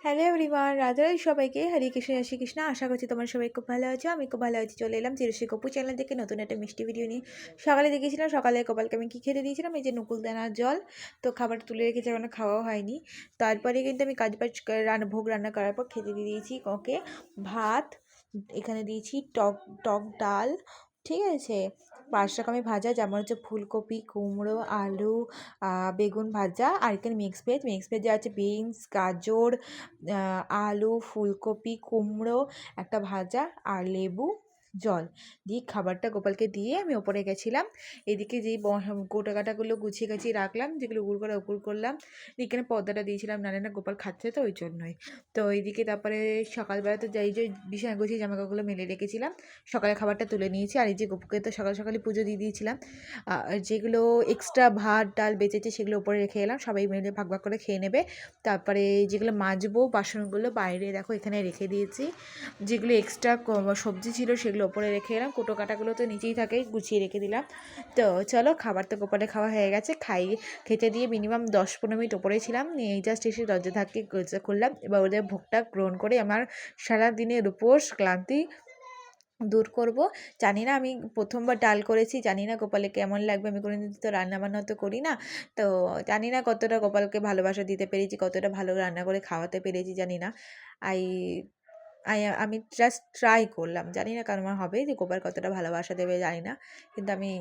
Hello everyone, Radhe Radhe সবাইকে। হরে কৃষ্ণ, জয় শ্রীকৃষ্ণ। আশা করছি তোমার সবাই খুব ভালো আছো। আমি খুব ভালো আছি। চলে এলাম চিরশ্রী কপু চ্যানেল থেকে নতুন একটা মিষ্টি ভিডিও নিয়ে। সকালে দেখেছিলাম, সকালে গোপালকে আমি কী খেতে দিয়েছিলাম, এই যে নকুলদানার জল। তো খাবার তুলে রেখেছি, এখনো খাওয়াও হয়নি। তারপরে কিন্তু আমি কাজবাজ ভোগ রান্না করার পর খেতে দিয়ে দিয়েছি ওকে ভাত। এখানে দিয়েছি টক টক ডাল, ঠিক আছে। ৫ রকমের ভাজা, যেমন হচ্ছে ফুলকপি, কুমড়ো, আলু, বেগুন ভাজা, আর এখানে মিক্স ভেজে আছে বিনস, গাজর, আলু, ফুলকপি, কুমড়ো, একটা ভাজা, আর লেবু, জল দিয়ে খাবারটা গোপালকে দিয়ে আমি ওপরে গেছিলাম। এদিকে যেই গোটা কাটাগুলো গুছিয়ে গাছিয়ে রাখলাম, যেগুলো উগুর করে উগুর করলাম। এখানে পর্দাটা দিয়েছিলাম, না গোপাল খাচ্ছে তো ওই জন্যই। তো এইদিকে তারপরে সকালবেলা তো যাই যে বিছানা গুছিয়ে জামাকাপড়গুলো মেলে রেখেছিলাম, সকালে খাবারটা তুলে নিয়েছি। আর এই যে গপুকে তো সকাল সকালে পুজো দিয়ে দিয়েছিলাম। আর যেগুলো এক্সট্রা ভাত ডাল বেঁচেছে সেগুলো উপরে রেখে এলাম, সবাই মিলে ভাগ ভাগ করে খেয়ে নেবে। তারপরে যেগুলো মাজবো বাসনগুলো বাইরে দেখো এখানে রেখে দিয়েছি। যেগুলো এক্সট্রা সবজি ছিল সেগুলো ওপরে রেখে এলাম, কোটো কাটাগুলো তো নিচেই থাকে, গুছিয়ে রেখে দিলাম। তো চলো, খাবার তো গোপালে খাওয়া হয়ে গেছে। খেতে দিয়ে মিনিমাম 10-15 মিনিট ওপরে ছিলাম, এই জাস্ট এসে দরজা ধাক্কে খুললাম। এবার ওদের ভোগটা গ্রহণ করে আমার সারা দিনের উপোস ক্লান্তি দূর করব। জানি না, আমি প্রথমবার ডাল করেছি, জানি না গোপালে কেমন লাগবে। আমি কোনোদিন তো রান্নাবান্না তো করি না। তো জানি না কতটা গোপালকে ভালোবাসা দিতে পেরেছি, কতটা ভালো রান্না করে খাওয়াতে পেরেছি জানি না। আই আমি জাস্ট ট্রাই করলাম, জানি না কেমন হবে, যে গোপাল কতটা ভালোবাসা দেবে জানি না। কিন্তু আমি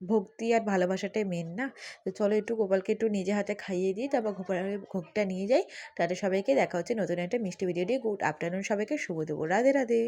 ভক্তি আর ভালোবাসাটাই মেন না। তো চলো একটু গোপালকে একটু নিজে হাতে খাইয়ে দিই, তারপর গোপালের ভোগটা নিয়ে যাই। তাদের সবাইকে দেখা হচ্ছে নতুন একটা মিষ্টি ভিডিও দিয়ে। গুড আফটারনুন সবাইকে, শুভ দুপুর, রাধে রাধে।